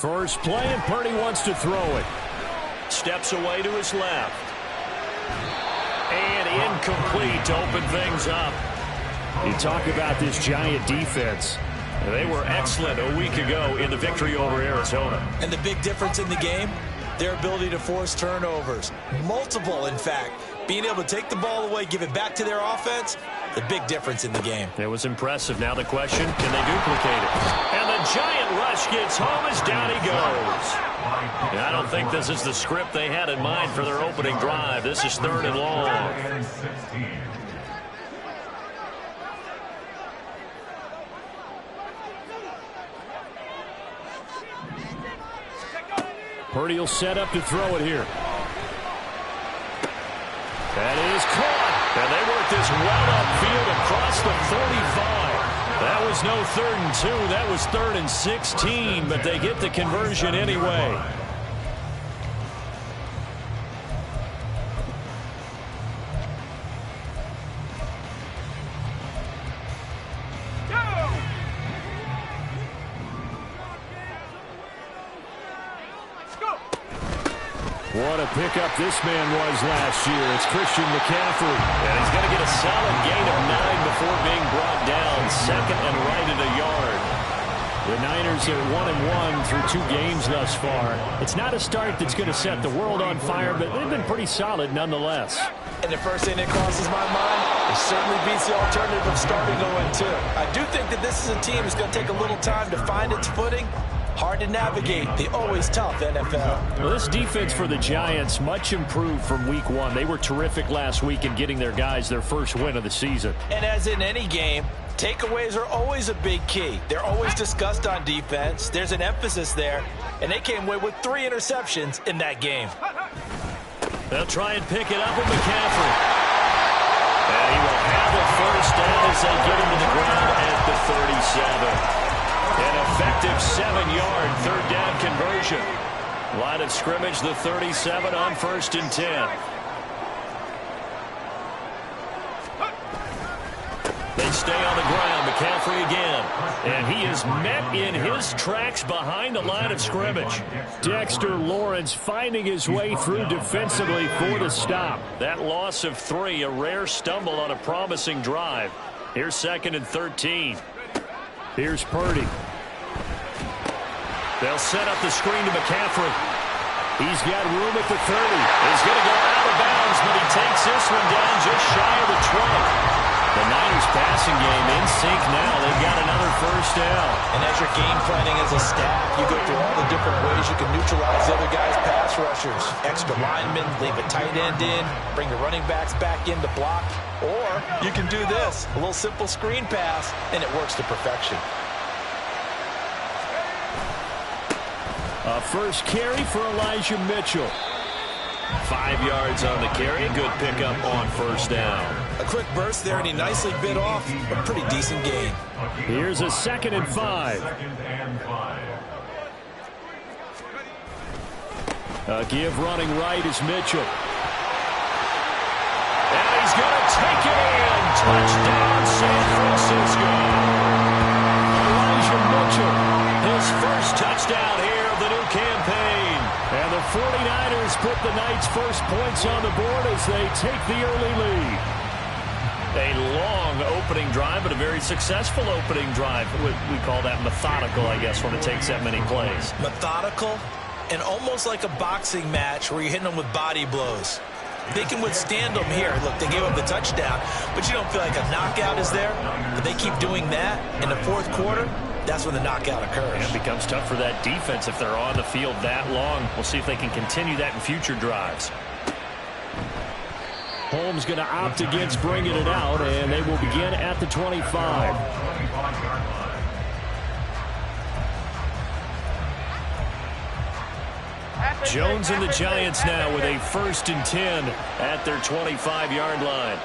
First play, and Purdy wants to throw it. Steps away to his left. And incomplete to open things up. You talk about this Giant defense. They were excellent a week ago in the victory over Arizona. And the big difference in the game, their ability to force turnovers. Multiple, in fact. Being able to take the ball away, give it back to their offense, the big difference in the game. It was impressive. Now the question, can they duplicate it? And the Giant rush gets home as down he goes. And I don't think this is the script they had in mind for their opening drive. This is 3rd and long. Purdy will set up to throw it here. That is caught. And they work this well upfield across the 45. That was no 3rd and 2. That was 3rd and 16, but they get the conversion anyway. What a pickup this man was last year. It's Christian McCaffrey. And he's going to get a solid gain of 9 before being brought down. 2nd and right at a yard. The Niners are 1-1 through 2 games thus far. It's not a start that's going to set the world on fire, but they've been pretty solid nonetheless. And the first thing that crosses my mind, it certainly beats the alternative of starting 0-2. I do think that this is a team that's going to take a little time to find its footing. Hard to navigate. The always tough NFL. Well, this defense for the Giants much improved from week 1. They were terrific last week in getting their guys their first win of the season. And as in any game, takeaways are always a big key. They're always discussed on defense. There's an emphasis there. And they came away with 3 interceptions in that game. They'll try and pick it up with McCaffrey. And he will have a first down as they get him to the ground at the 37. An effective 7-yard 3rd down conversion. Line of scrimmage, the 37 on 1st and 10. They stay on the ground. McCaffrey again. And he is met in his tracks behind the line of scrimmage. Dexter Lawrence finding his way through defensively for the stop. That loss of 3, a rare stumble on a promising drive. Here's 2nd and 13. Here's Purdy. They'll set up the screen to McCaffrey. He's got room at the 30. He's going to go out of bounds, but he takes this one down just shy of the 20. The Niners passing game in sync now. They've got another first down. And as you're game planning as a staff, you go through all the different ways you can neutralize the other guys' pass rushers. Extra linemen, leave a tight end in, bring the running backs back in to block. Or you can do this, a little simple screen pass, and it works to perfection. A first carry for Elijah Mitchell. 5 yards on the carry. Good pickup on first down. A quick burst there, and he nicely bit off a pretty decent gain. Here's a 2nd and 5. A give running right is Mitchell. And he's going to take it in. Touchdown, San Francisco. Elijah Mitchell, his first touchdown here of the new campaign. And the 49ers put the Knights' first points on the board as they take the early lead. A long opening drive, but a very successful opening drive. We call that methodical, I guess, when it takes that many plays. Methodical and almost like a boxing match where you're hitting them with body blows. They can withstand them here. Look, they gave up the touchdown, but you don't feel like a knockout is there. But they keep doing that in the 4th quarter. That's when the knockout occurs. It becomes tough for that defense if they're on the field that long. We'll see if they can continue that in future drives. Holmes going to opt against bringing it out, and they will begin at the 25. Jones and the Giants now with a 1st and 10 at their 25-yard line.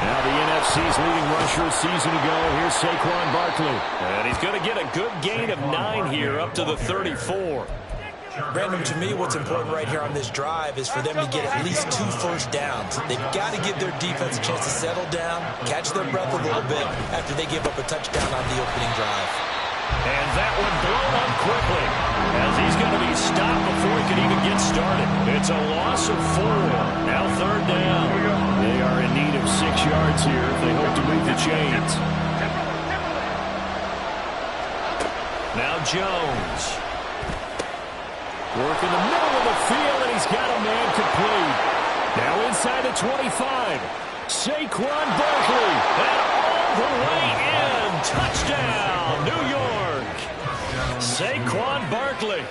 Now the NFC's leading rusher a season ago. Here's Saquon Barkley. And he's going to get a good gain of 9 here up to the 34. Brandon, to me, what's important right here on this drive is for them to get at least 2 first downs. They've got to give their defense a chance to settle down, catch their breath a little bit after they give up a touchdown on the opening drive. And that one blown up quickly as he's going to be stopped before he can even get started. It's a loss of 4. Now 3rd down. They are in need of 6 yards here if they hope to move the chains. Now Jones. Work in the middle of the field, and he's got a man complete. Now inside the 25. Saquon Barkley. And all the way in. Touchdown, New York. Saquon Barkley,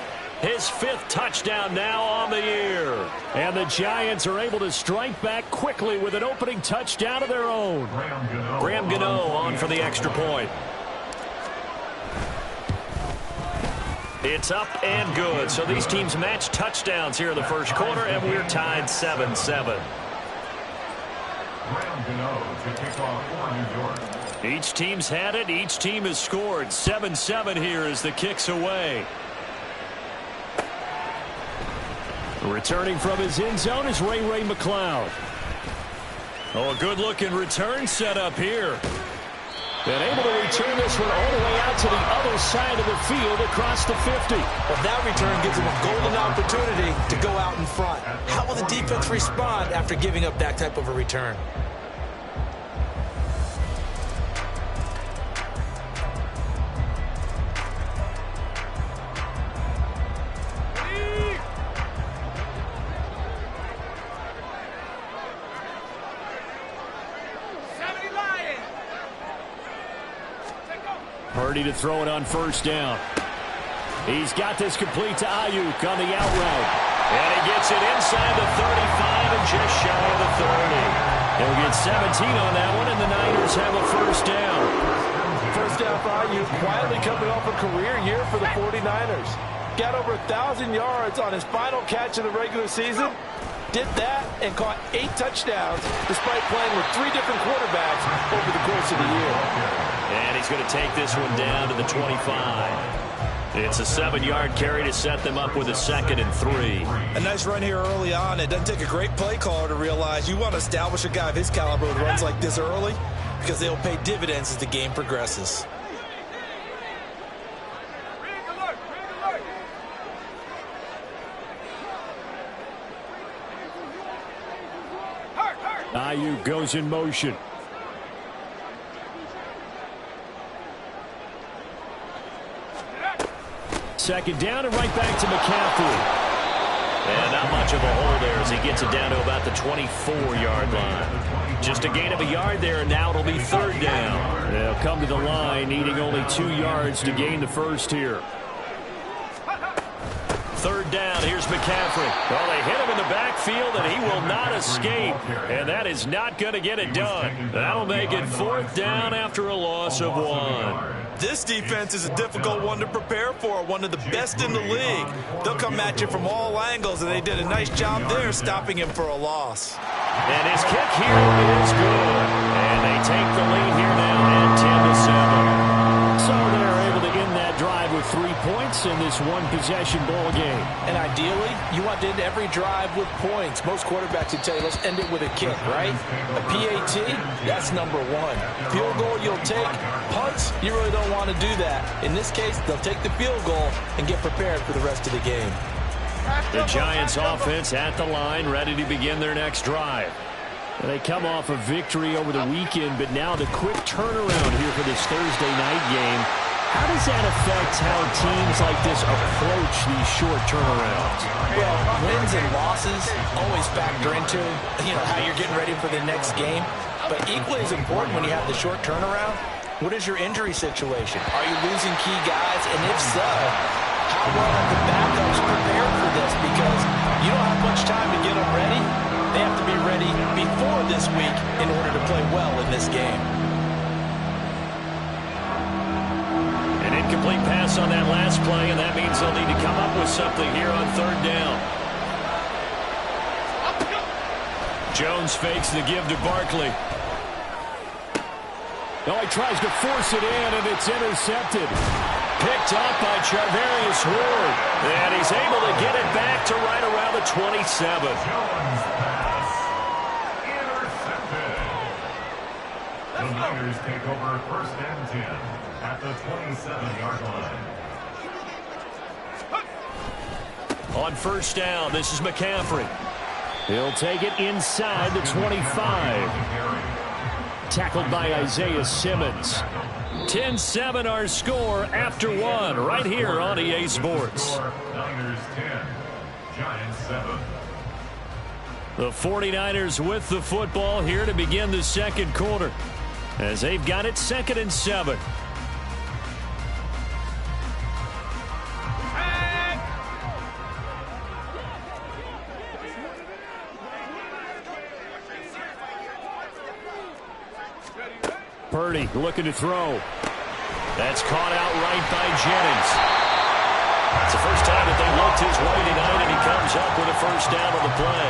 his 5th touchdown now on the year. And the Giants are able to strike back quickly with an opening touchdown of their own. Graham Gano on for the extra point. It's up and good. So these teams match touchdowns here in the first quarter, and we're tied 7-7. Each team's had it. Each team has scored. 7-7 here as the kick's away. Returning from his end zone is Ray McCloud. Oh, a good-looking return set up here. And able to return this one all the way out to the other side of the field across the 50. Well, that return gives him a golden opportunity to go out in front. How will the defense respond after giving up that type of a return? Purdy to throw it on 1st down. He's got this complete to Ayuk on the out route. And he gets it inside the 35 and just shy of the 30. He'll get 17 on that one, and the Niners have a 1st down. 1st down for Ayuk, quietly coming off a career year for the 49ers. Got over 1,000 yards on his final catch in the regular season. Did that and caught 8 touchdowns despite playing with 3 different quarterbacks over the course of the year. And he's going to take this one down to the 25. It's a 7-yard carry to set them up with a 2nd and 3. A nice run here early on. It doesn't take a great play caller to realize you want to establish a guy of his caliber with runs like this early because they'll pay dividends as the game progresses. Ayuk goes in motion. Second down and right back to McCaffrey. And not much of a hole there as he gets it down to about the 24-yard line. Just a gain of a yard there, and now it'll be 3rd down. They'll come to the line needing only 2 yards to gain the 1st here. 3rd down, here's McCaffrey. Well, they hit him in the backfield, and he will not escape. And that is not going to get it done. That'll make it 4th down after a loss of 1. This defense is a difficult one to prepare for, one of the best in the league. They'll come at you from all angles, and they did a nice job there stopping him for a loss. And his kick here is good. And they take the lead here now at 10-7. So they're able to end that drive with 3 points in this one-possession ball game. And ideally, you want to end every drive with points. Most quarterbacks would tell you, let's end it with a kick, right? A PAT, that's number 1. Field goal you'll take. Punts, you really don't want to do that. In this case, they'll take the field goal and get prepared for the rest of the game. The Giants offense at the line, ready to begin their next drive. They come off a victory over the weekend, but now the quick turnaround here for this Thursday night game. How does that affect how teams like this approach these short turnarounds? Well, wins and losses always factor into, how you're getting ready for the next game. But equally as important when you have the short turnaround, what is your injury situation? Are you losing key guys? And if so, how well have the backups prepared for this? Because you don't have much time to get them ready. They have to be ready before this week in order to play well in this game. An incomplete pass on that last play, and that means they'll need to come up with something here on 3rd down. Jones fakes the give to Barkley. Oh, he tries to force it in, and it's intercepted. Picked up by Charvarius Ward. And he's able to get it back to right around the 27. The Niners take over 1st and 10 at the 27-yard line. On 1st down, this is McCaffrey. He'll take it inside the 25. Tackled by Isaiah Simmons. 10-7 our score after one right here on EA Sports. Niners 10, Giants 7. The 49ers with the football here to begin the second quarter, as they've got it 2nd and 7. Purdy looking to throw. That's caught out right by Jennings. It's the first time that they looked his way tonight, and he comes up with a 1st down on the play.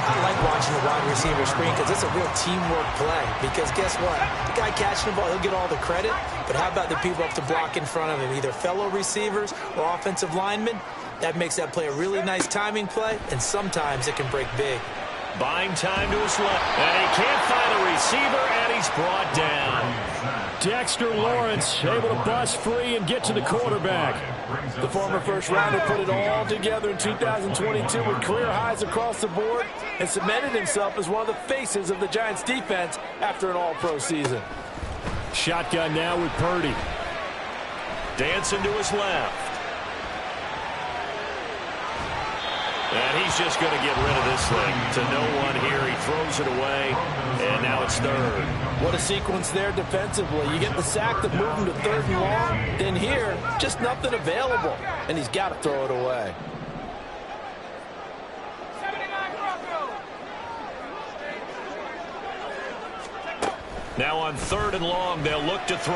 I like watching the wide receiver screen because it's a real teamwork play. Because guess what? The guy catching the ball, he'll get all the credit. But how about the people up to block in front of him, either fellow receivers or offensive linemen? That makes that play a really nice timing play, and sometimes it can break big. Buying time to his left. And he can't find a receiver, and he's brought down. Dexter Lawrence able to bust free and get to the quarterback. The former first-rounder put it all together in 2022 with career highs across the board and cemented himself as one of the faces of the Giants' defense after an all-pro season. Shotgun now with Purdy. Dancing to his left. And he's just going to get rid of this thing to no one here. He throws it away, and now it's 3rd. What a sequence there defensively. You get the sack that moved him to 3rd and long. Then here, just nothing available, and he's got to throw it away. Now on 3rd and long, they'll look to throw.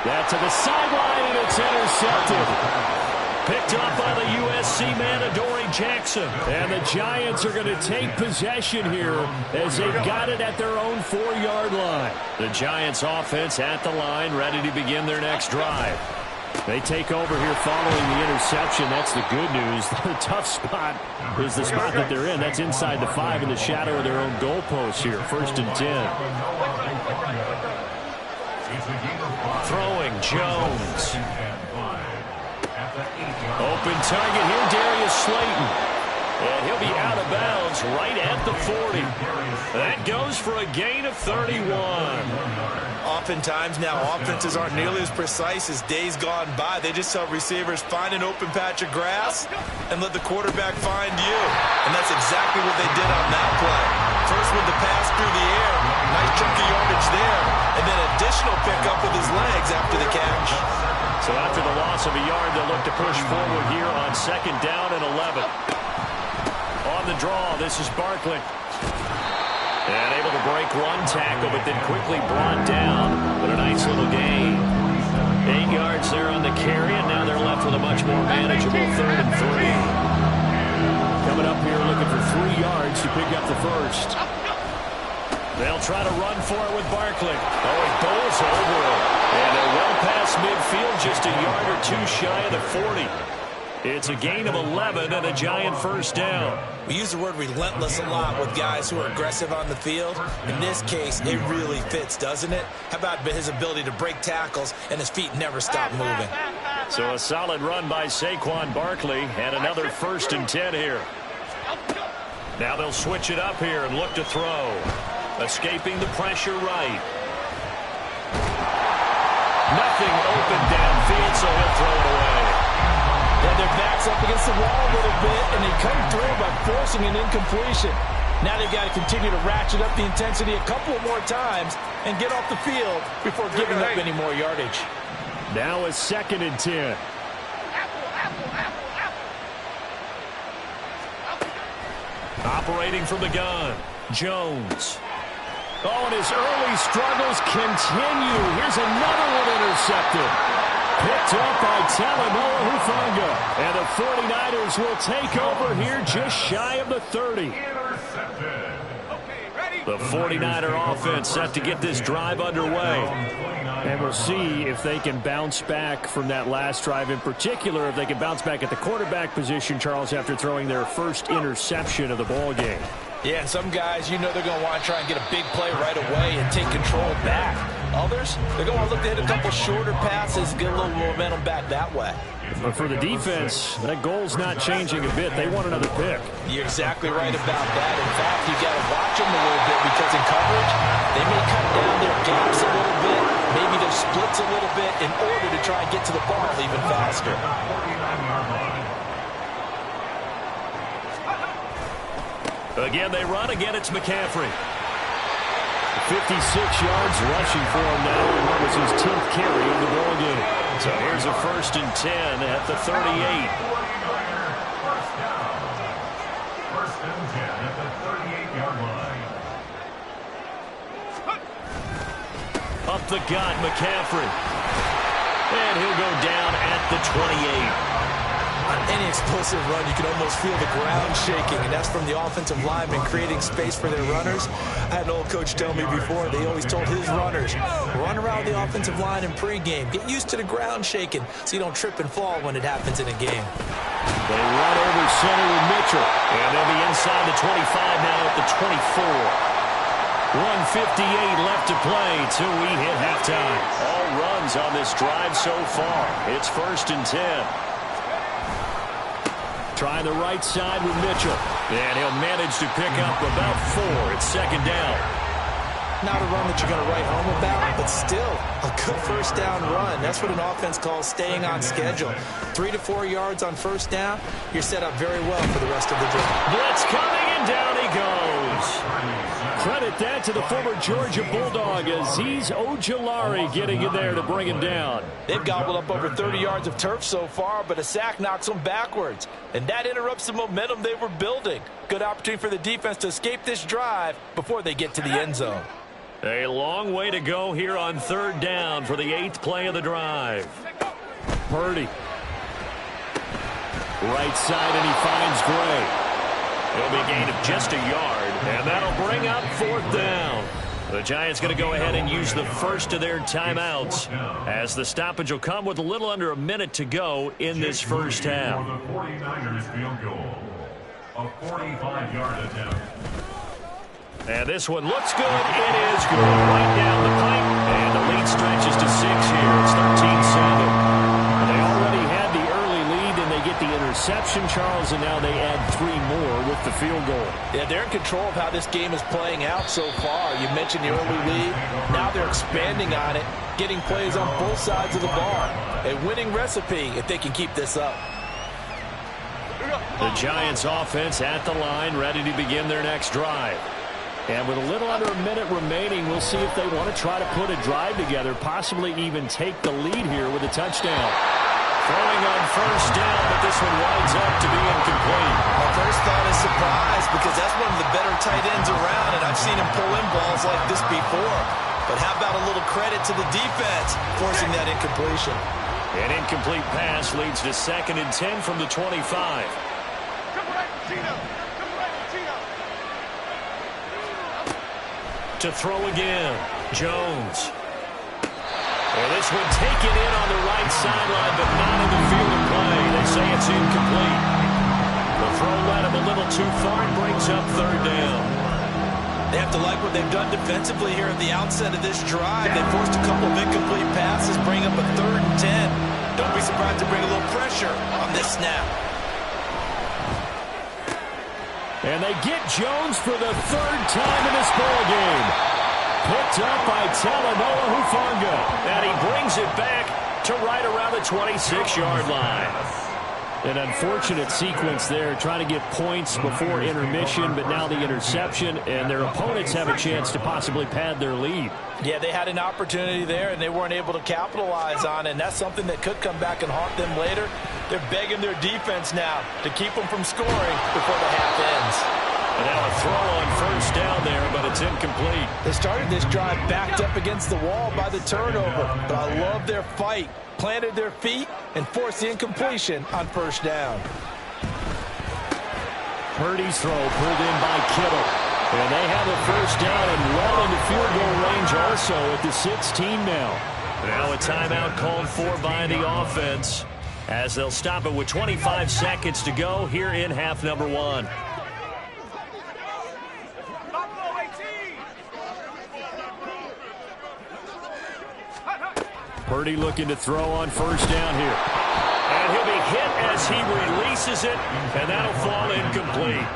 That to the sideline, and it's intercepted. Picked up by the USC man, Adoree Jackson. And the Giants are going to take possession here as they've got it at their own 4-yard line. The Giants offense at the line, ready to begin their next drive. They take over here following the interception. That's the good news. The tough spot is the spot that they're in. That's inside the 5 in the shadow of their own goalpost here. 1st and 10. Throwing Jones. Open target here, Darius Slayton. And he'll be out of bounds right at the 40. That goes for a gain of 31. Oftentimes now offenses aren't nearly as precise as days gone by. They just tell receivers, find an open patch of grass and let the quarterback find you. And that's exactly what they did on that play. First with the pass through the air, nice chunk of yardage there, and then additional pickup with his legs after the catch. So after the loss of a yard, they'll look to push forward here on 2nd down and 11. On the draw, this is Barkley. And able to break one tackle, but then quickly brought down. But a nice little gain. 8 yards there on the carry, and now they're left with a much more manageable 3rd and 3. Coming up here looking for 3 yards to pick up the 1st. They'll try to run for it with Barkley. Oh, he bowls over it. And they're well past midfield, just a yard or 2 shy of the 40. It's a gain of 11 and a Giant 1st down. We use the word relentless a lot with guys who are aggressive on the field. In this case, it really fits, doesn't it? How about his ability to break tackles and his feet never stop moving? So a solid run by Saquon Barkley and another 1st and 10 here. Now they'll switch it up here and look to throw. Escaping the pressure right. Nothing open downfield, so he'll throw it away. Then their back's up against the wall a little bit, and they come through by forcing an incompletion. Now they've got to continue to ratchet up the intensity a couple more times and get off the field before giving up any more yardage. Now a 2nd and 10. Operating from the gun, Jones. Oh, and his early struggles continue. Here's another one intercepted. Picked up by Talanoa Hufanga. And the 49ers will take over here just shy of the 30. The 49er offense set to get this drive underway. And we'll see if they can bounce back from that last drive. In particular, if they can bounce back at the quarterback position, Charles, after throwing their first interception of the ball game. Yeah, and some guys, you know they're going to want to try and get a big play right away and take control back. Others, they're going to want to look to hit a couple shorter passes, get a little momentum back that way. But for the defense, that goal's not changing a bit. They want another pick. You're exactly right about that. In fact, you got to watch them a little bit because in coverage, they may cut down their gaps a little bit, maybe their splits a little bit in order to try and get to the ball even faster. Again, they run. Again, it's McCaffrey. 56 yards rushing for him now, and that was his 10th carry of the ball game. So here's a 1st and 10 at the 38. First and 10 at the 38-yard line. Up the gut, McCaffrey. And he'll go down at the 28. On any explosive run, you can almost feel the ground shaking, and that's from the offensive linemen creating space for their runners. I had an old coach tell me before, they always told his runners, run around the offensive line in pregame. Get used to the ground shaking so you don't trip and fall when it happens in a game. They run over center with Mitchell, and they'll be inside the 25 now at the 24. 1:58 left to play till we hit halftime. All runs on this drive so far. It's 1st and 10. Trying the right side with Mitchell. And he'll manage to pick up about 4. It's 2nd down. Not a run that you're going to write home about, but still a good first down run. That's what an offense calls staying on schedule. 3 to 4 yards on first down. You're set up very well for the rest of the drive. Blitz coming, and down he goes. Credit that to the former Georgia Bulldog, Azeez Ojulari getting in there to bring him down. They've gobbled up over 30 yards of turf so far, but a sack knocks them backwards. And that interrupts the momentum they were building. Good opportunity for the defense to escape this drive before they get to the end zone. A long way to go here on 3rd down for the 8th play of the drive. Purdy. Right side, and he finds Gray. It'll be a gain of just a yard, and that'll bring up 4th down. The Giants going to go ahead and use the first of their timeouts, as the stoppage will come with a little under a minute to go in this first half. For the 49ers field goal, a 45-yard attempt. And this one looks good. It is good. Right down the pipe, and the lead stretches to 6 here. It's 13-7. They already had the early lead, and they get the interception, Charles, and now they add 3 more with the field goal. Yeah, they're in control of how this game is playing out so far. You mentioned the early lead. Now they're expanding on it, getting plays on both sides of the ball. A winning recipe if they can keep this up. The Giants offense at the line, ready to begin their next drive. And with a little under a minute remaining, we'll see if they want to try to put a drive together, possibly even take the lead here with a touchdown. Throwing on first down, but this one winds up to be incomplete. My first thought is surprise, because that's one of the better tight ends around, and I've seen him pull in balls like this before. But how about a little credit to the defense forcing that incompletion? An incomplete pass leads to 2nd and 10 from the 25. To throw again, Jones. Well, this one taken in on the right sideline, but not in the field of play. They say it's incomplete. The throw led him a little too far and brings up 3rd down. They have to like what they've done defensively here at the outset of this drive. They forced a couple of incomplete passes, bring up a 3rd and 10. Don't be surprised to bring a little pressure on this snap. And they get Jones for the 3rd time in this ball game. Picked up by Talanoa Hufanga. And he brings it back to right around the 26-yard line. An unfortunate sequence there, trying to get points before intermission, but now the interception, and their opponents have a chance to possibly pad their lead. Yeah, they had an opportunity there, and they weren't able to capitalize on it, and that's something that could come back and haunt them later. They're begging their defense now to keep them from scoring before the half ends. And now a throw on first down there, but it's incomplete. They started this drive backed up against the wall by the turnover, but I love their fight. Planted their feet and forced the incompletion on first down. Purdy's throw pulled in by Kittle. And they have a first down and well into field goal range also at the 16 now. Now a timeout called for by the offense as they'll stop it with 25 seconds to go here in half number 1. Purdy looking to throw on first down here. And he'll be hit as he releases it, and that'll fall incomplete.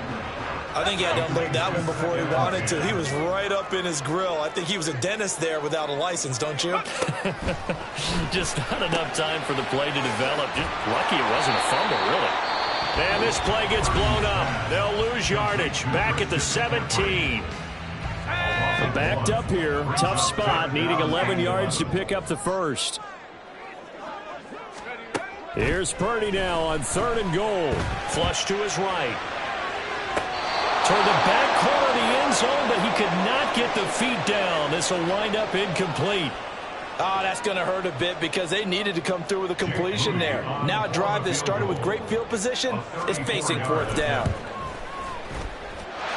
I think he had to unload that one before he wanted to. He was right up in his grill. I think he was a dentist there without a license, don't you? Just not enough time for the play to develop. Just lucky it wasn't a fumble, really. And this play gets blown up. They'll lose yardage. Back at the 17. Backed up here. Tough spot. Needing 11 yards to pick up the first. Here's Purdy now on 3rd and goal. Flush to his right. Toward the back corner of the end zone, but he could not get the feet down. This will wind up incomplete. Oh, that's going to hurt a bit because they needed to come through with a completion there. Now a drive that started with great field position is facing 4th down.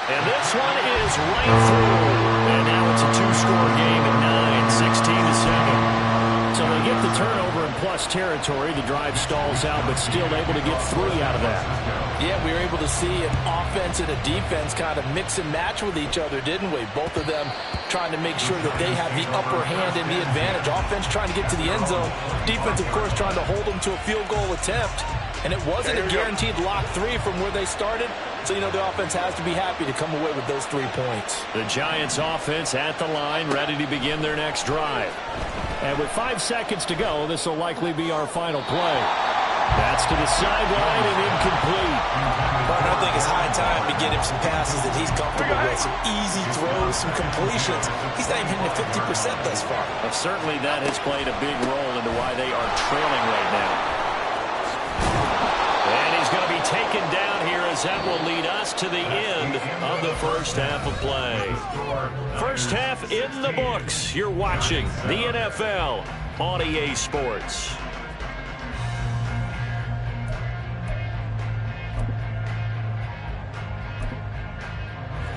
And this one is right through. And now it's a 2-score game at 9, 16-7. So they get the turnover in plus territory. The drive stalls out, but still able to get 3 out of that. Yeah, we were able to see an offense and a defense kind of mix and match with each other, didn't we? Both of them trying to make sure that they have the upper hand and the advantage. Offense trying to get to the end zone. Defense, of course, trying to hold them to a field goal attempt. And it wasn't a guaranteed lock 3 from where they started. So, you know, the offense has to be happy to come away with those 3 points. The Giants offense at the line, ready to begin their next drive. And with 5 seconds to go, this will likely be our final play. That's to the sideline and incomplete. But I think it's high time to get him some passes that he's comfortable with. Some easy throws, some completions. He's not even hitting the 50% thus far. Well, certainly that has played a big role into why they are trailing right now. And he's going to be taken down here as that will lead us to the end of the first half of play. First half in the books. You're watching the NFL on EA Sports.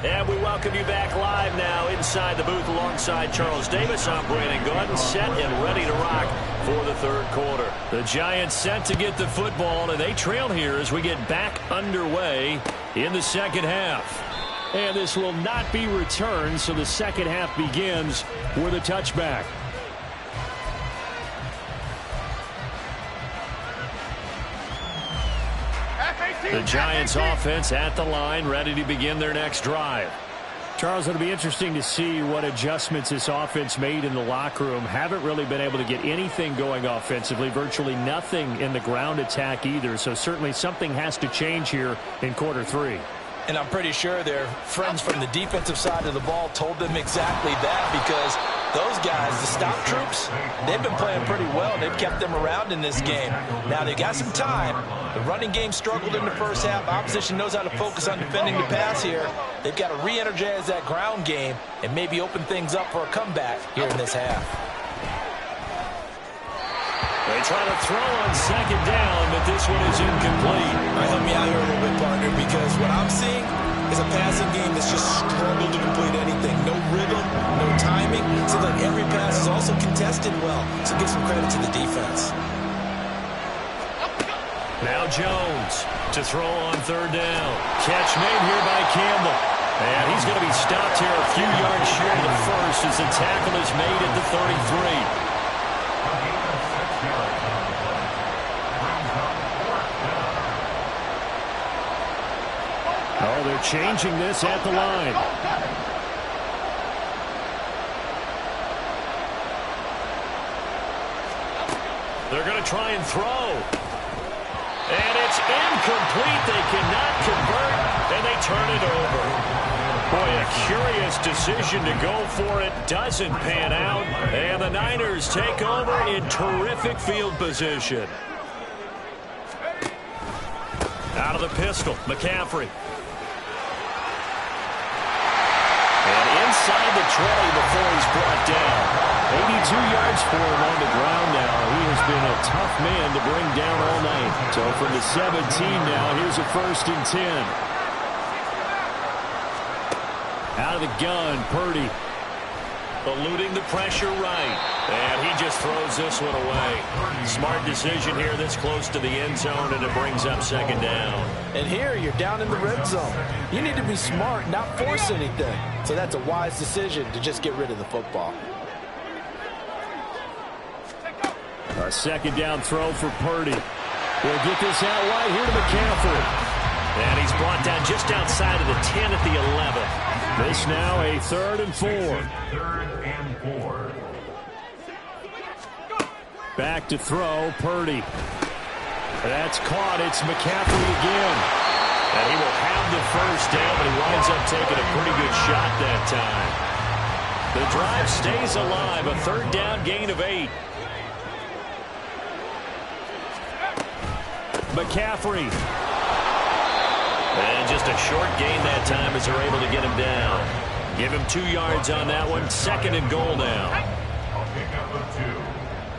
And we welcome you back live now inside the booth alongside Charles Davis. I'm Brandon Gordon, set and ready to rock for the 3rd quarter. The Giants set to get the football, and they trail here as we get back underway in the 2nd half. And this will not be returned, so the 2nd half begins with a touchback. The Giants offense at the line, ready to begin their next drive. Charles, it'll be interesting to see what adjustments this offense made in the locker room. Haven't really been able to get anything going offensively, virtually nothing in the ground attack either. So certainly something has to change here in quarter 3. And I'm pretty sure their friends from the defensive side of the ball told them exactly that, because those guys, the stop troops, they've been playing pretty well. They've kept them around in this game. Now, they got some time. The running game struggled in the first half. Opposition knows how to focus on defending the pass here. They've got to re-energize that ground game and maybe open things up for a comeback here in this half. They try to throw on 2nd down, but this one is incomplete. All right, help me out here a little bit, partner, because what I'm seeing is a passing game that's just struggled to complete anything. No rhythm, no timing. Seems like every pass is also contested well, so give some credit to the defense. Now Jones to throw on 3rd down. Catch made here by Campbell. And he's going to be stopped here a few yards short of the first as the tackle is made at the 33. Oh, they're changing this at the line. They're going to try and throw. And it's incomplete. They cannot convert, and they turn it over. Boy, a curious decision to go for it. Doesn't pan out, and the Niners take over in terrific field position. Out of the pistol, McCaffrey. And inside the 20 before he's brought down. 82 yards for him on the ground now. He has been a tough man to bring down all night. So from the 17 now, here's a 1st and 10. Out of the gun, Purdy. Eluding the pressure right. And he just throws this one away. Smart decision here this close to the end zone, and it brings up second down. And here you're down in the red zone. You need to be smart, not force anything. So that's a wise decision to just get rid of the football. A second down throw for Purdy. We'll get this out wide here to McCaffrey. And he's brought down just outside of the 10 at the 11. This now a 3rd and 4. 3rd and 4. Back to throw, Purdy. That's caught. It's McCaffrey again. And he will have the first down, but he winds up taking a pretty good shot that time. The drive stays alive. A 3rd down gain of 8. McCaffrey. And just a short gain that time as they're able to get him down. Give him 2 yards on that one. 2nd and goal now. A pickup of 2.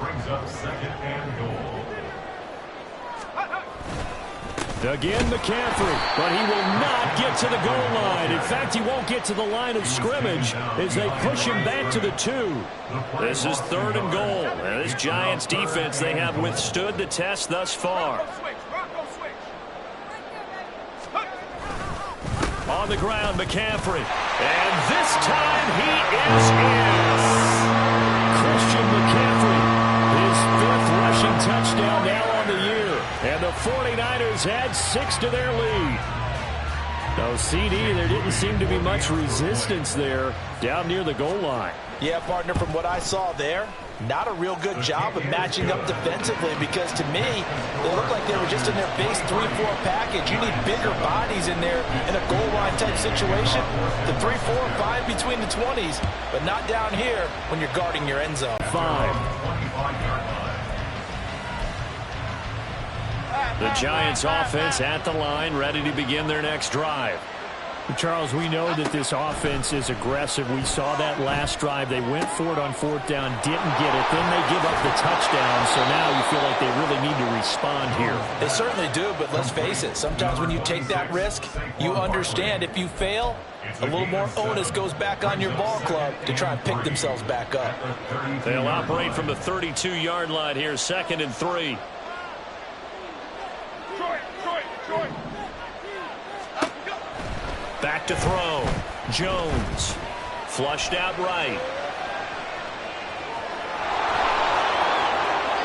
Brings up 2nd and goal. Again, McCaffrey, but he will not get to the goal line. In fact, he won't get to the line of scrimmage as they push him back to the 2. This is 3rd and goal. And this Giants defense, they have withstood the test thus far. On the ground, McCaffrey. And this time he is in. Christian McCaffrey, his 5th rushing touchdown now on the year. And the 49ers add 6 to their lead. No CD, there didn't seem to be much resistance there down near the goal line. Yeah, partner, from what I saw there, not a real good job of matching up defensively, because to me, they looked like they were just in their base 3-4 package. You need bigger bodies in there in a goal line type situation. The 3-4, fine between the 20s, but not down here when you're guarding your end zone. 5. The Giants offense at the line, ready to begin their next drive. Charles, we know that this offense is aggressive. We saw that last drive. They went for it on 4th down, didn't get it. Then they give up the touchdown, so now you feel like they really need to respond here. They certainly do, but let's face it. Sometimes when you take that risk, you understand if you fail, a little more onus goes back on your ball club to try and pick themselves back up. They'll operate from the 32-yard line here, 2nd and 3. Back to throw. Jones. Flushed out right.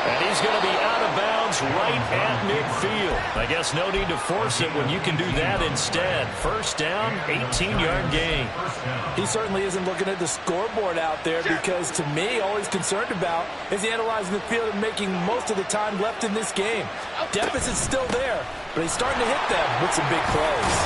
And he's going to be out of bounds right at midfield. I guess no need to force it when you can do that instead. 1st down, 18-yard gain. He certainly isn't looking at the scoreboard out there, because to me, all he's concerned about is analyzing the field and making most of the time left in this game. Deficit's still there, but he's starting to hit them with some big plays.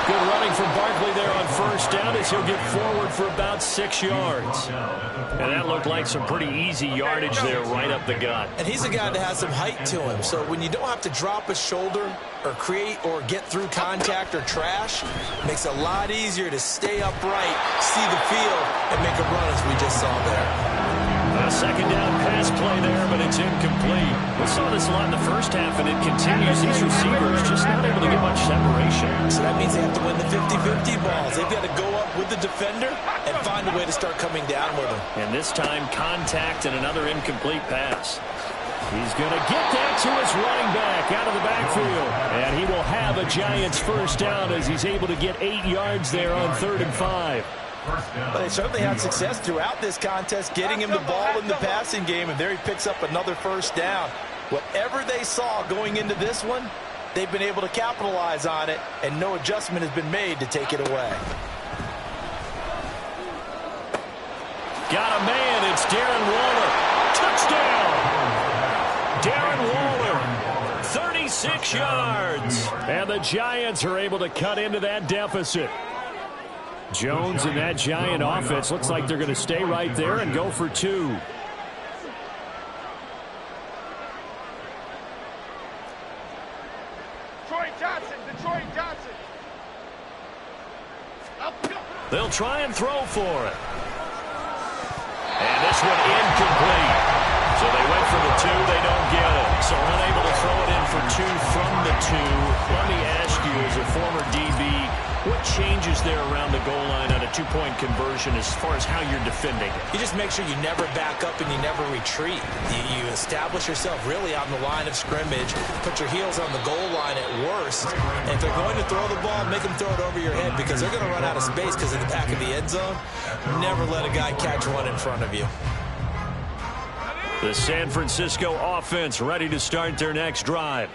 Good running from Barkley there on 1st down as he'll get forward for about 6 yards. And that looked like some pretty easy yardage there right up the gut. And he's a guy that has some height to him, so when you don't have to drop a shoulder or create or get through contact or trash, it makes it a lot easier to stay upright, see the field, and make a run as we just saw there. A 2nd down pass play there, but it's incomplete. We saw this a lot in the first half, and it continues. These receivers just not able to get much separation. So that means they have to win the 50-50 balls. They've got to go up with the defender and find a way to start coming down with him. And this time, contact and another incomplete pass. He's going to get that to his running back out of the backfield. And he will have a Giants 1st down as he's able to get 8 yards there on 3rd and 5. But they certainly had success throughout this contest, getting him the ball in the passing game, and there he picks up another 1st down. Whatever they saw going into this one, they've been able to capitalize on it, and no adjustment has been made to take it away. Got a man. It's Darren Waller. Touchdown! Darren Waller, 36 yards. And the Giants are able to cut into that deficit. Jones and that Giant offense looks like they're going to stay right there and go for 2. Detroit Johnson. They'll try and throw for it. And this one incomplete. So they went for the 2. They don't get it. So unable to throw it in for 2 from the 2. Let me ask you, as a former DB, What changes there around the goal line on a two-point conversion as far as how you're defending it? You just make sure you never back up and you never retreat. You establish yourself really on the line of scrimmage, put your heels on the goal line at worst, and if they're going to throw the ball, make them throw it over your head because they're going to run out of space because in the back of the end zone, never let a guy catch one in front of you. The San Francisco offense ready to start their next drive.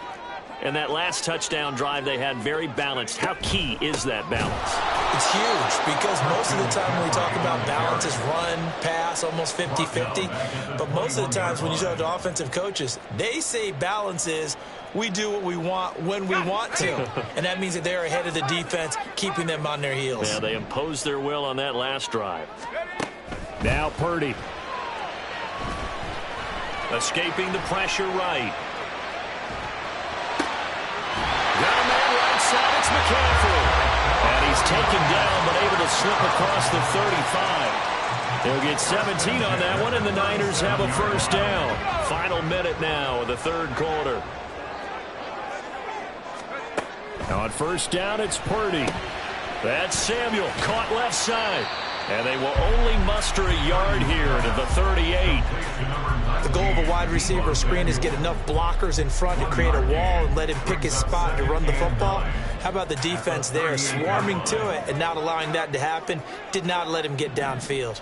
And that last touchdown drive they had very balanced. How key is that balance? It's huge because most of the time when we talk about balance is run, pass, almost 50-50. But most of the times when you talk to offensive coaches, they say balance is we do what we want when we want to. And that means that they're ahead of the defense, keeping them on their heels. Yeah, they imposed their will on that last drive. Now Purdy. Escaping the pressure right. Got a man right side, it's McCaffrey. And he's taken down, but able to slip across the 35. They'll get 17 on that one, and the Niners have a first down. Final minute now of the third quarter. Now on first down, it's Purdy. That's Samuel, caught left side. And they will only muster a yard here to the 38. The goal of a wide receiver screen is get enough blockers in front to create a wall and let him pick his spot to run the football. How about the defense there, swarming to it and not allowing that to happen? Did not let him get downfield.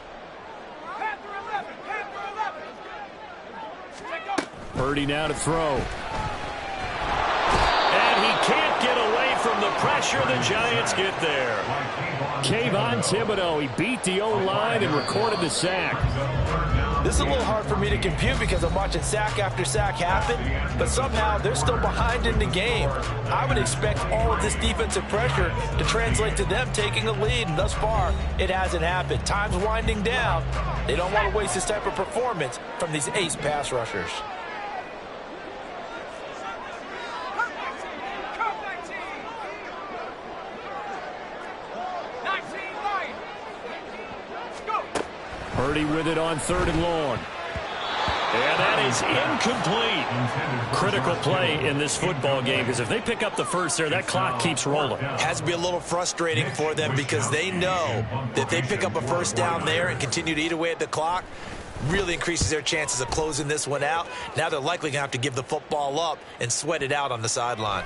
Purdy now to throw. And he can't get away from the pressure. The Giants get there. Kayvon Thibodeau, he beat the O-line and recorded the sack. This is a little hard for me to compute because I'm watching sack after sack happen, but somehow they're still behind in the game. I would expect all of this defensive pressure to translate to them taking a lead, and thus far, it hasn't happened. Time's winding down. They don't want to waste this type of performance from these ace pass rushers. Purdy with it on 3rd and long. And that is incomplete. Critical play in this football game because if they pick up the first there, that clock keeps rolling. Has to be a little frustrating for them because they know that if they pick up a first down there and continue to eat away at the clock, really increases their chances of closing this one out. Now they're likely going to have to give the football up and sweat it out on the sideline.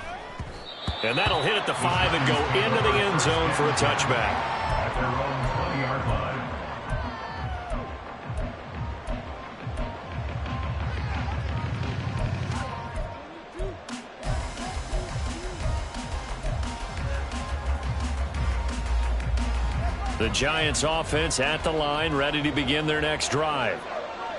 And that'll hit at the 5 and go into the end zone for a touchback. At their own 20-yard line. The Giants offense at the line, ready to begin their next drive.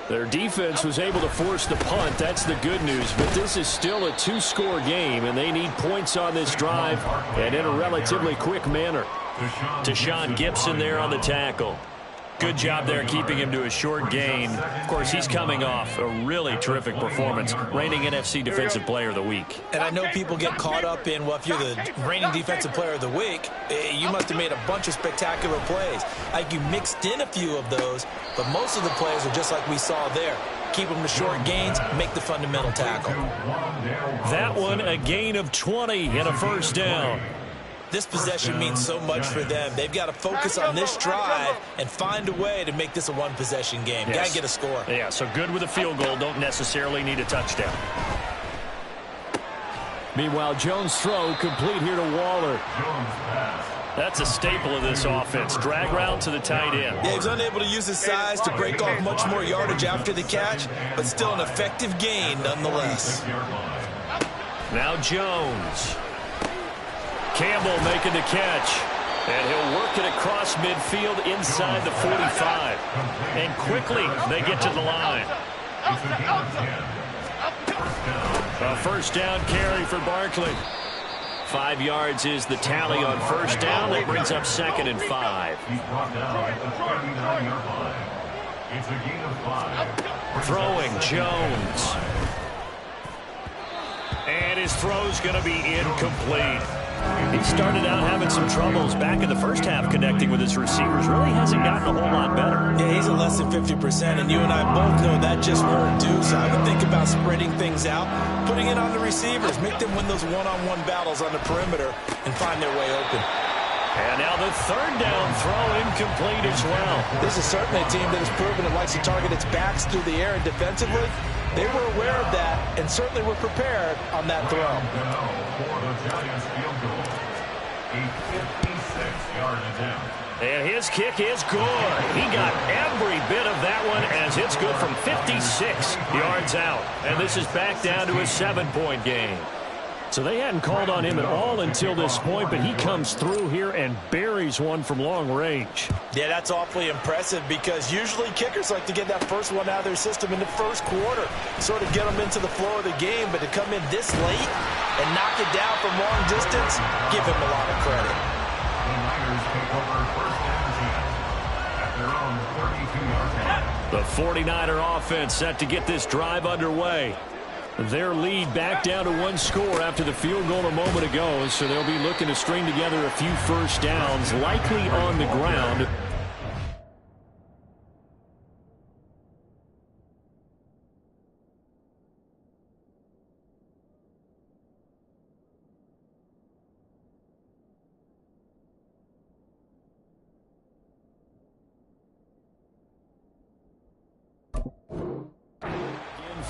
Their defense was able to force the punt. That's the good news. But this is still a 2-score game, and they need points on this drive and in a relatively quick manner. Deshaun Gibson there on the tackle. Good job there keeping him to a short gain. Of course, he's coming off a really terrific performance, reigning NFC Defensive Player of the Week. And I know people get caught up in, well, if you're the reigning Defensive Player of the Week, you must have made a bunch of spectacular plays. Like you mixed in a few of those, but most of the plays are just like we saw there. Keep them to short gains, make the fundamental tackle. That one, a gain of 20 and a first down. This possession means so much for them. They've got to focus on this drive and find a way to make this a one-possession game. Yes. Got to get a score. Yeah, so good with a field goal. Don't necessarily need a touchdown. Meanwhile, Jones' throw complete here to Waller. That's a staple of this offense. Drag route to the tight end. Yeah, he's unable to use his size to break off much more yardage after the catch, but still an effective gain nonetheless. Now Jones. Campbell making the catch. And he'll work it across midfield inside the 45. And quickly they get to the line. A first down carry for Barkley. 5 yards is the tally on first down. That brings up 2nd and 5. Throwing Jones. And his throw's going to be incomplete. He started out having some troubles back in the first half connecting with his receivers. Really hasn't gotten a whole lot better. Yeah, he's at less than 50%, and you and I both know that just won't do. So I would think about spreading things out, putting it on the receivers, make them win those one-on-one battles on the perimeter, and find their way open. And now the third down throw incomplete as well. This is certainly a team that has proven it likes to target its backs through the air and defensively. They were aware of that and certainly were prepared on that throw. For the Giants field goal, a 56-yard attempt. And his kick is good. He got every bit of that one as it's good from 56 yards out. And this is back down to a 7-point game. So they hadn't called on him at all until this point, but he comes through here and buries one from long range. Yeah, that's awfully impressive because usually kickers like to get that first one out of their system in the first quarter, sort of get them into the flow of the game, but to come in this late and knock it down from long distance, give him a lot of credit. The Niners take over first and 10 at their own 32-yard line. The 49er offense set to get this drive underway. Their lead back down to one score after the field goal a moment ago, so they'll be looking to string together a few first downs, likely on the ground.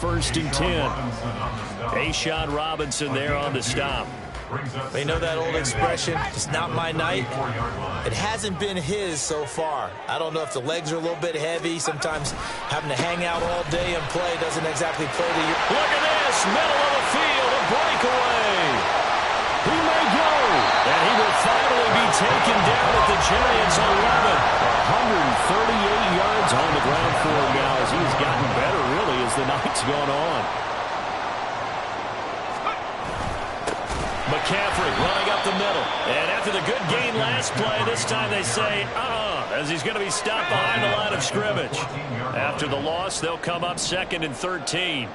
First and 10. A-Shot Robinson there on the stop. They know that old expression, it's not my night. It hasn't been his so far. I don't know if the legs are a little bit heavy. Sometimes having to hang out all day and play doesn't exactly play to you. Look at this, middle of the field, a breakaway. He may go, and he will finally be taken down at the Giants' 11. 138 yards on the ground for him now as he's gotten better, really, as the night's gone on. McCaffrey running up the middle. And after the good gain last play, this time they say, as he's going to be stopped behind the line of scrimmage. After the loss, they'll come up 2nd and 13.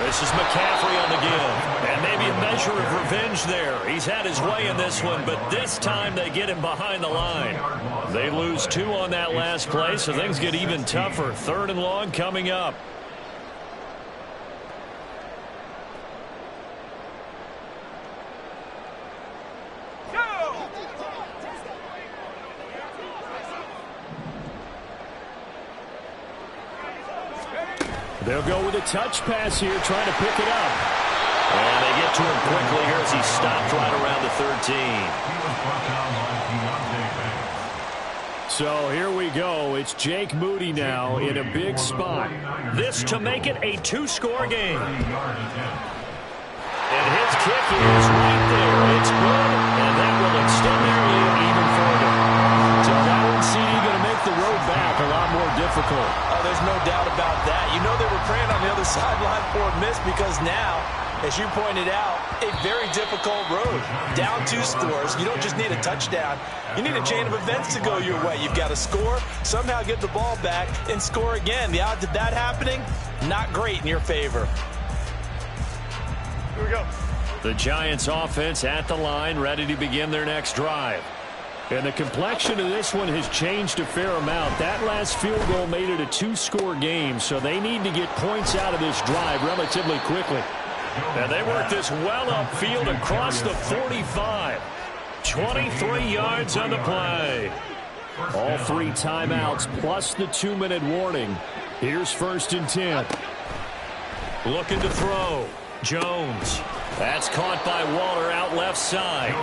This is McCaffrey on the give. And maybe a measure of revenge there. He's had his way in this one, but this time they get him behind the line. They lose 2 on that last play, so things get even tougher. 3rd and long coming up. They'll go with a touch pass here, trying to pick it up. And they get to him quickly here as he's stopped right around the 13. So here we go. It's Jake Moody now in a big spot. This to make it a 2-score game. And his kick is right there. It's good, and that will extend their lead even further. So that one, CD, going to make the road back a lot more difficult. Oh, there's no doubt about that. You know they were praying on the other sideline for a miss because now, as you pointed out, a very difficult road. Down 2 scores. You don't just need a touchdown. You need a chain of events to go your way. You've got to score, somehow get the ball back, and score again. The odds of that happening, not great in your favor. Here we go. The Giants offense at the line, ready to begin their next drive. And the complexion of this one has changed a fair amount. That last field goal made it a 2-score game, so they need to get points out of this drive relatively quickly. And they work this well upfield across the 45. 23 yards on the play. All 3 timeouts plus the 2-minute warning. Here's 1st and 10. Looking to throw. Jones. That's caught by Waller out left side.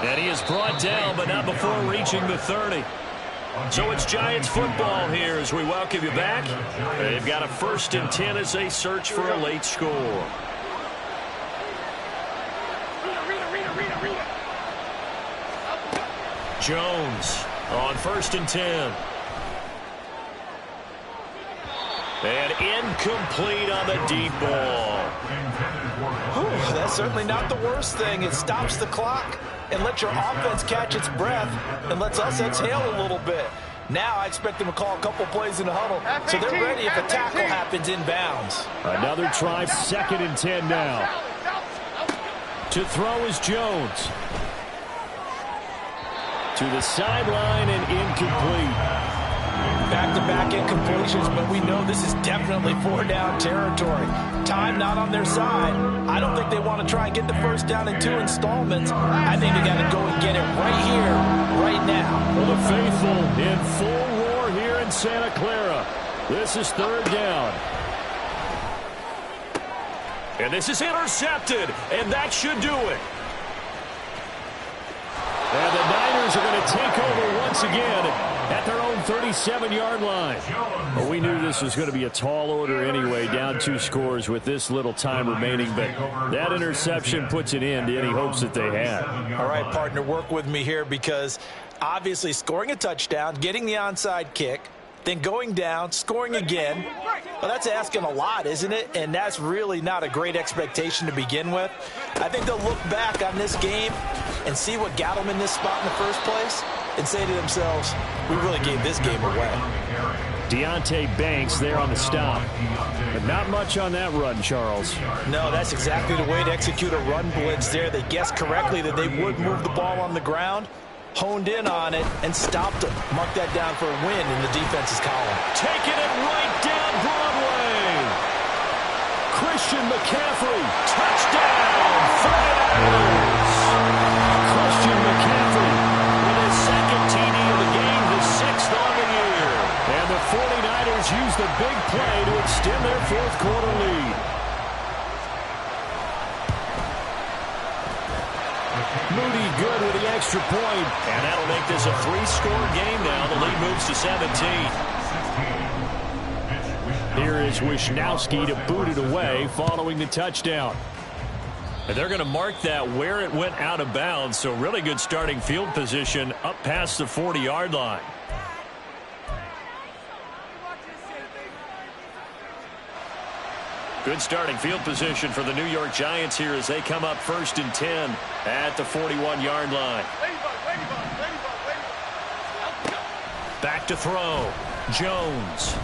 And he is brought down, but not before reaching the 30. So it's Giants football here as we welcome you back. They've got a 1st and 10 as they search for a late score. Jones on 1st and 10. And incomplete on the deep ball. Whew, that's certainly not the worst thing. It stops the clock and lets your offense catch its breath and lets us exhale a little bit. Now I expect them to call a couple plays in the huddle, so they're ready if a tackle happens inbounds. Another try, 2nd and 10 now. To throw is Jones. To the sideline and incomplete. Back to back-end completions, but we know this is definitely four-down territory. Time not on their side. I don't think they want to try and get the first down in 2 installments. I think they got to go and get it right here, right now. Well, the faithful in full roar here in Santa Clara. This is 3rd down. And this is intercepted, and that should do it. And the Niners are going to take over once again at their own 37-yard line. Well, we knew this was going to be a tall order anyway, down 2 scores with this little time remaining, but that interception puts an end to any hopes that they had. All right, partner, work with me here because obviously scoring a touchdown, getting the onside kick, then going down, scoring again. Well, that's asking a lot, isn't it? And that's really not a great expectation to begin with. I think they'll look back on this game and see what got them in this spot in the first place and say to themselves, we really gave this game away. Deonte Banks there on the stop. But not much on that run, Charles. No, that's exactly the way to execute a run blitz there. They guessed correctly that they would move the ball on the ground, honed in on it, and stopped them. Mark that down for a win in the defense's column. Taking it right down Broadway. Christian McCaffrey, touchdown, 49ers. Christian McCaffrey with his 2nd TD of the game, his 6th on the year. And the 49ers use the big play to extend their 4th quarter lead. Moody good with the extra point. And that'll make this a 3-score game now. The lead moves to 17. Here is Wisnowski to boot it away following the touchdown. And they're going to mark that where it went out of bounds. So really good starting field position up past the 40-yard line. Good starting field position for the New York Giants here as they come up 1st and 10 at the 41-yard line. Back to throw. Jones.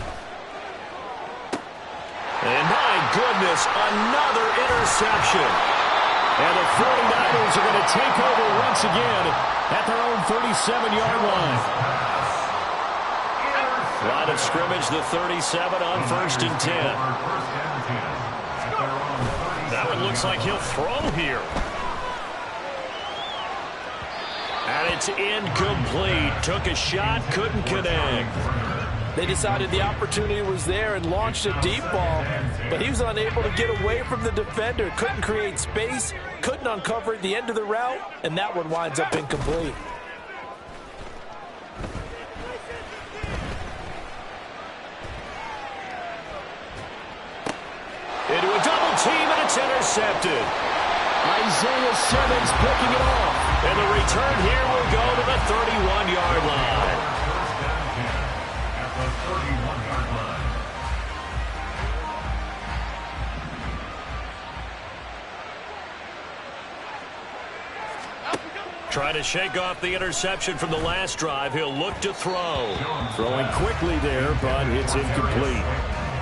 And my goodness, another interception. And the 49ers are going to take over once again at their own 37-yard line. Line of scrimmage, the 37 on 1st and 10. That one looks like he'll throw here. And it's incomplete. Took a shot, couldn't connect. They decided the opportunity was there and launched a deep ball, but he was unable to get away from the defender. Couldn't create space, couldn't uncover at the end of the route, and that one winds up incomplete. Into a double team, and it's intercepted. Isaiah Simmons picking it off. And the return here will go to the 31-yard line. Trying to shake off the interception from the last drive. He'll look to throw. Throwing quickly there, but it's incomplete.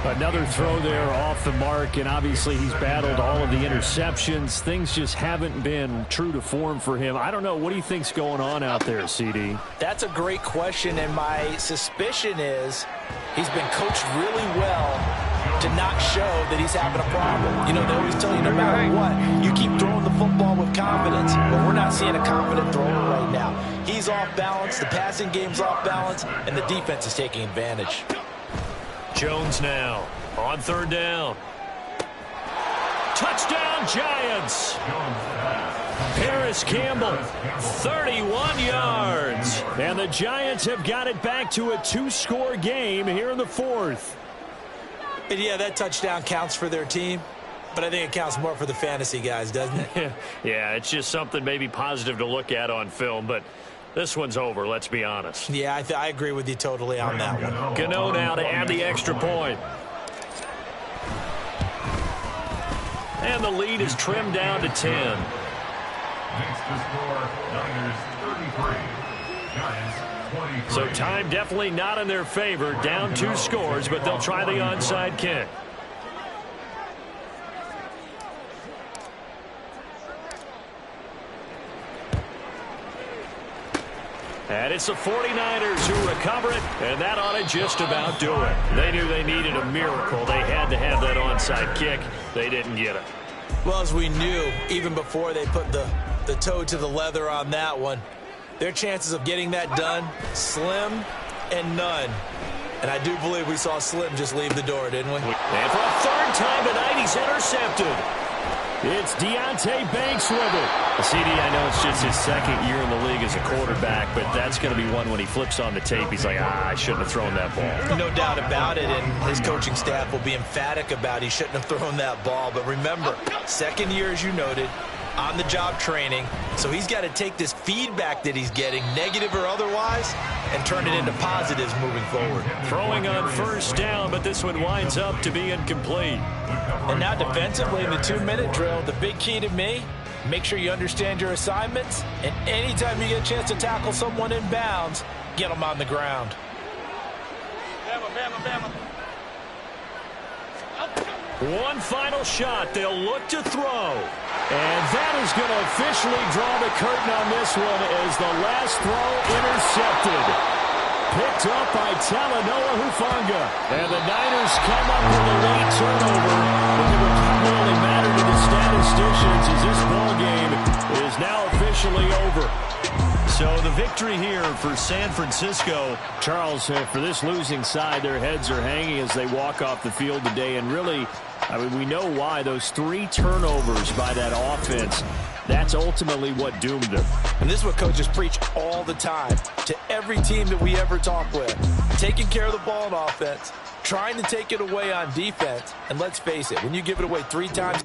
Another throw there off the mark, and obviously he's battled all of the interceptions. Things just haven't been true to form for him. I don't know. What do you think's going on out there, CD? That's a great question, and my suspicion is he's been coached really well to not show that he's having a problem. You know, they always tell you no matter what, you keep throwing the football with confidence, but we're not seeing a confident thrower right now. He's off balance, the passing game's off balance, and the defense is taking advantage. Jones now on 3rd down. Touchdown, Giants. Paris Campbell, 31 yards. And the Giants have got it back to a 2-score game here in the 4th. And yeah, that touchdown counts for their team, but I think it counts more for the fantasy guys, doesn't it? Yeah, it's just something maybe positive to look at on film, but this one's over, let's be honest. Yeah, I agree with you totally on that one. Gano now to add the extra point. And the lead is trimmed down to 10. Next to score, Niners 33, Giants 23. So time definitely not in their favor. Down 2 scores, but they'll try the onside kick. And it's the 49ers who recover it, and that ought to just about do it. They knew they needed a miracle. They had to have that onside kick. They didn't get it. Well, as we knew, even before they put the toe to the leather on that one, their chances of getting that done, slim and none. And I do believe we saw Slim just leave the door, didn't we? And for a third time tonight, he's intercepted. It's Deonte Banks with it. CD, I know it's just his second year in the league as a quarterback, but that's going to be one when he flips on the tape. He's like, I shouldn't have thrown that ball. No doubt about it, and his coaching staff will be emphatic about he shouldn't have thrown that ball. But remember, second year, as you noted, on-the-job training, so he's got to take this feedback that he's getting, negative or otherwise, and turn it into positives moving forward. Throwing on first down, but this one winds up to be incomplete. And now defensively in the 2-minute drill, the big key to me, make sure you understand your assignments, and anytime you get a chance to tackle someone in bounds, get them on the ground. One final shot. They'll look to throw. And that is going to officially draw the curtain on this one as the last throw intercepted. Picked up by Talanoa Hufanga. And the Niners come up with a late turnover. But it will probably matter to the statisticians as this ball game is now officially over. So the victory here for San Francisco. Charles, for this losing side, their heads are hanging as they walk off the field today. And really, I mean, we know why. Those 3 turnovers by that offense, that's ultimately what doomed them. And this is what coaches preach all the time to every team that we ever talk with. Taking care of the ball on offense, trying to take it away on defense. And let's face it, when you give it away 3 times